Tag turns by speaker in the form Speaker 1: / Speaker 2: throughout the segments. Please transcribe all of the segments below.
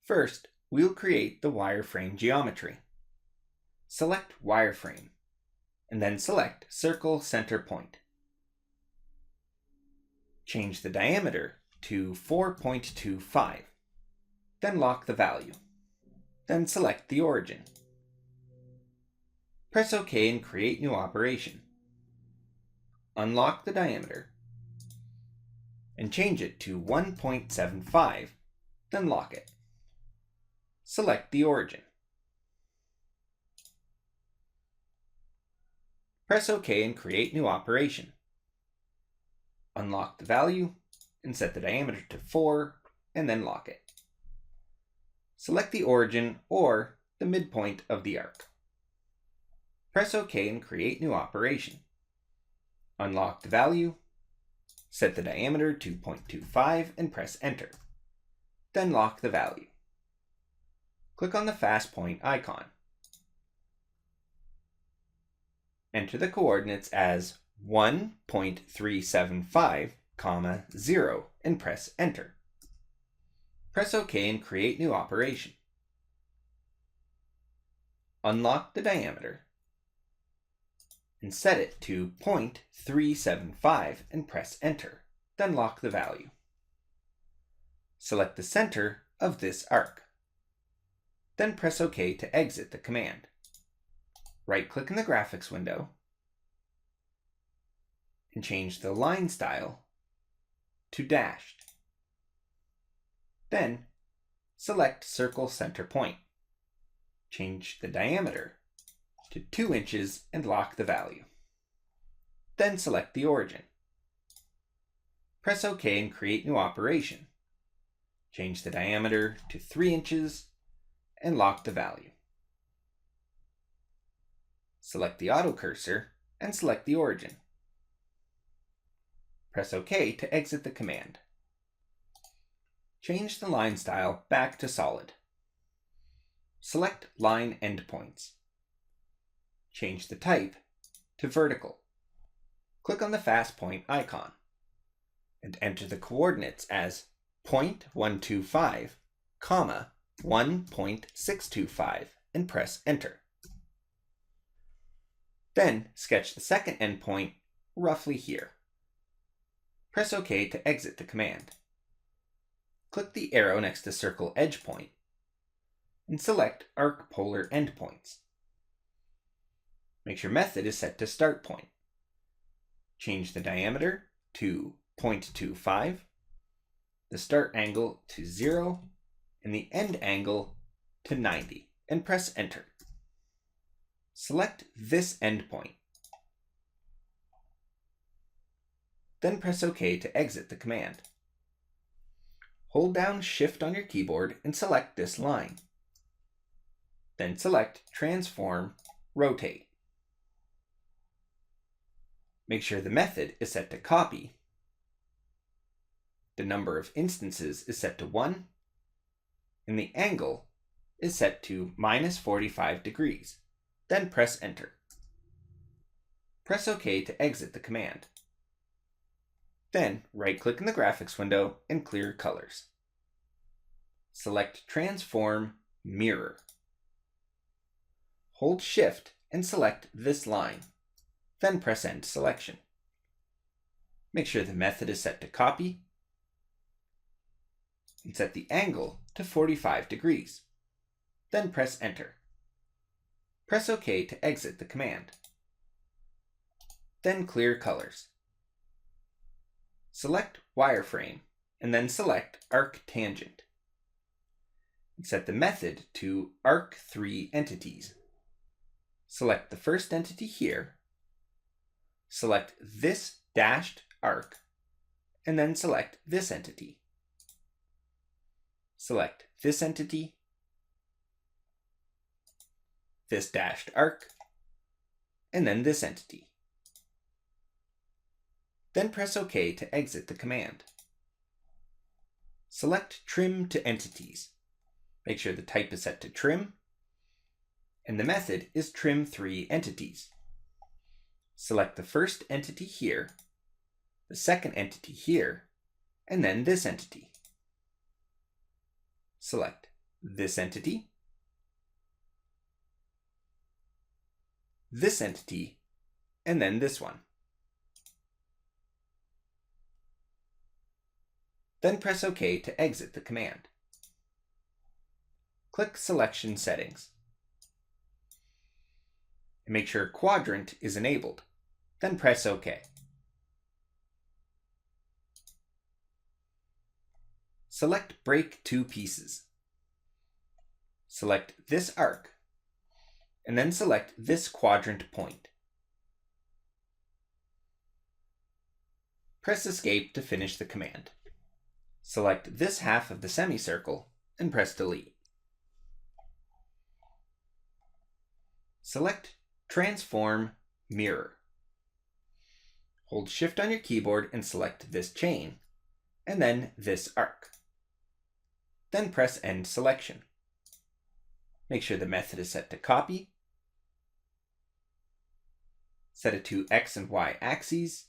Speaker 1: First, we'll create the wireframe geometry. Select Wireframe, and then select Circle Center Point. Change the diameter to 4.25, then lock the value. Then select the origin. Press OK and create new operation. Unlock the diameter and change it to 1.75, then lock it. Select the origin. Press OK and create new operation. Unlock the value and set the diameter to 4 and then lock it. Select the origin or the midpoint of the arc. Press OK and create new operation. Unlock the value, set the diameter to 0.25 and press Enter. Then lock the value. Click on the fast point icon. Enter the coordinates as 1.375, 0 and press Enter. Press OK and create new operation. Unlock the diameter and set it to 0.375 and press Enter, then lock the value. Select the center of this arc. Then press OK to exit the command. Right-click in the graphics window and change the line style to dashed. Then select Circle Center Point. Change the diameter to 2 inches and lock the value. Then select the origin. Press OK and create new operation. Change the diameter to 3 inches and lock the value. Select the auto cursor and select the origin. Press OK to exit the command. Change the line style back to solid. Select line endpoints. Change the type to vertical. Click on the fast point icon and enter the coordinates as 0.125, 1.625 and press Enter. Then sketch the second endpoint roughly here. Press OK to exit the command. Click the arrow next to Circle Edge Point and select Arc Polar Endpoints. Make sure Method is set to Start Point. Change the diameter to 0.25, the start angle to 0, and the end angle to 90, and press Enter. Select this endpoint. Then press OK to exit the command. Hold down Shift on your keyboard and select this line. Then select Transform, Rotate. Make sure the method is set to Copy. The number of instances is set to 1, and the angle is set to -45 degrees. Then press Enter. Press OK to exit the command. Then right-click in the graphics window and clear colors. Select Transform, Mirror. Hold Shift and select this line. Then press End Selection. Make sure the method is set to Copy and set the angle to 45 degrees. Then press Enter. Press OK to exit the command. Then clear colors. Select Wireframe and then select Arc Tangent. And set the method to Arc3 Entities. Select the first entity here. Select this dashed arc, and then select this entity. Select this entity, this dashed arc, and then this entity. Then press OK to exit the command. Select Trim to Entities. Make sure the type is set to Trim, and the method is Trim3 Entities. Select the first entity here, the second entity here, and then this entity. Select this entity, and then this one. Then press OK to exit the command. Click Selection Settings. And make sure Quadrant is enabled. Then press OK. Select Break Two Pieces. Select this arc, and then select this quadrant point. Press Escape to finish the command. Select this half of the semicircle and press Delete. Select Transform Mirror. Hold Shift on your keyboard and select this chain, and then this arc. Then press End Selection. Make sure the method is set to Copy. Set it to X and Y axes.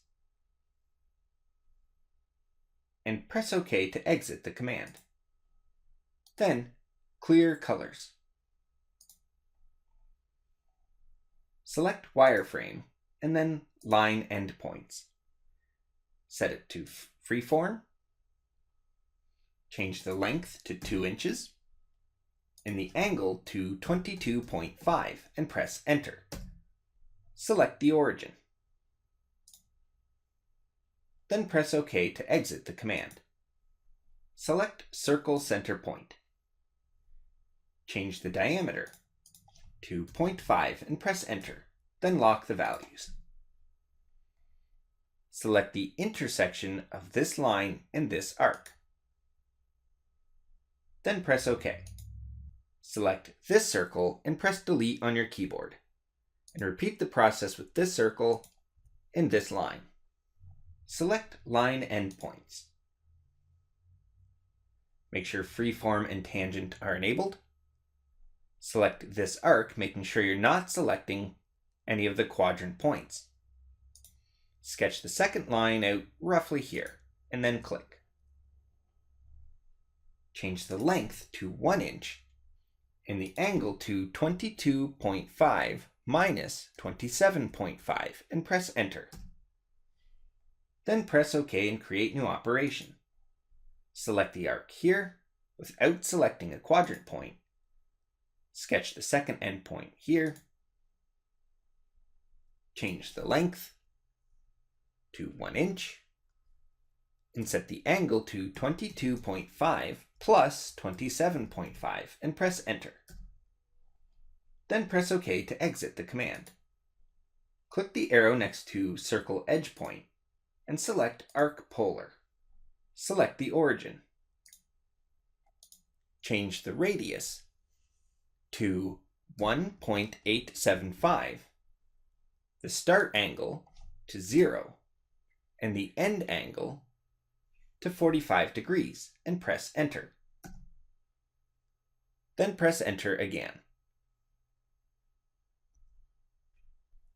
Speaker 1: And press OK to exit the command. Then Clear Colors. Select Wireframe and then Line Endpoints. Set it to Freeform. Change the length to 2 inches and the angle to 22.5 and press Enter. Select the origin. Then press OK to exit the command. Select Circle Center Point. Change the diameter to 0.5 and press Enter, then lock the values. Select the intersection of this line and this arc. Then press OK. Select this circle and press Delete on your keyboard. And repeat the process with this circle and this line. Select Line Endpoints. Make sure Freeform and Tangent are enabled. Select this arc, making sure you're not selecting any of the quadrant points. Sketch the second line out roughly here, and then click. Change the length to 1 inch and the angle to 22.5 minus 27.5 and press Enter. Then press OK and create new operation. Select the arc here without selecting a quadrant point. Sketch the second endpoint here. Change the length to 1 inch and set the angle to 22.5 plus 27.5 and press Enter. Then press OK to exit the command. Click the arrow next to Circle Edge Point and select Arc Polar. Select the origin. Change the radius to 1.875, the start angle to 0, and the end angle to 45 degrees, and press Enter. Then press Enter again.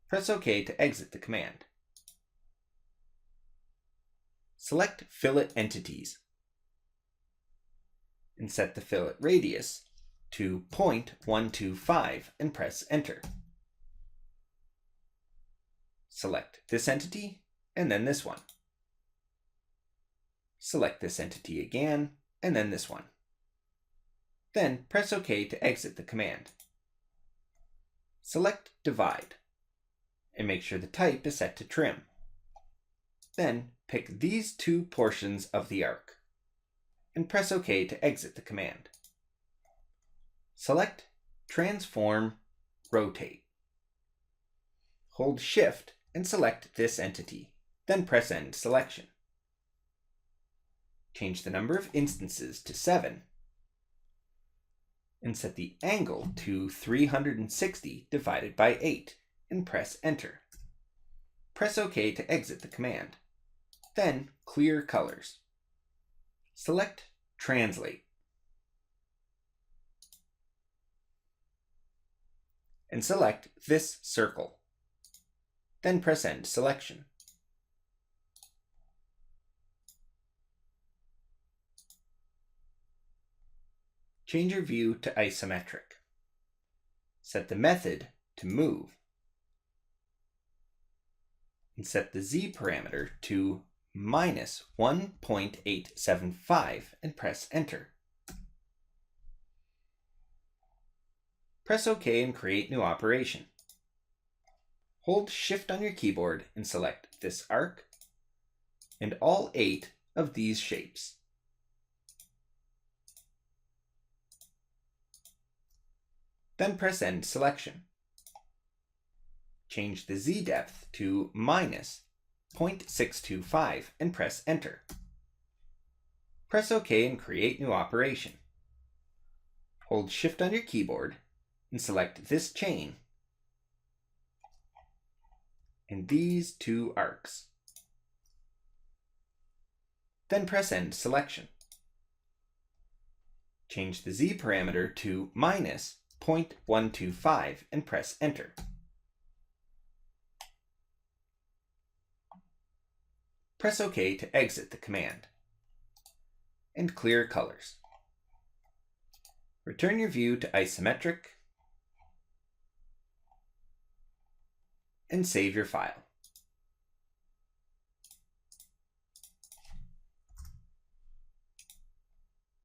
Speaker 1: Press OK to exit the command. Select Fillet Entities and set the fillet radius to 0.125 and press Enter. Select this entity and then this one. Select this entity again and then this one. Then press OK to exit the command. Select Divide and make sure the type is set to Trim. Then pick these two portions of the arc and press OK to exit the command. Select Transform Rotate. Hold Shift and select this entity, then press End Selection. Change the number of instances to 7 and set the angle to 360 divided by 8 and press Enter. Press OK to exit the command. Then Clear Colors. Select Translate. And select this circle. Then press End Selection. Change your view to isometric. Set the method to move. And set the Z parameter to minus 1.875 and press enter. Press OK and create new operation. Hold Shift on your keyboard and select this arc and all 8 of these shapes. Then press End Selection. Change the Z depth to minus 0.625 and press enter. Press OK and create new operation. Hold Shift on your keyboard and select this chain and these 2 arcs. Then press End Selection. Change the Z parameter to minus 0.125 and press enter. Press OK to exit the command. And clear colors. Return your view to isometric and save your file.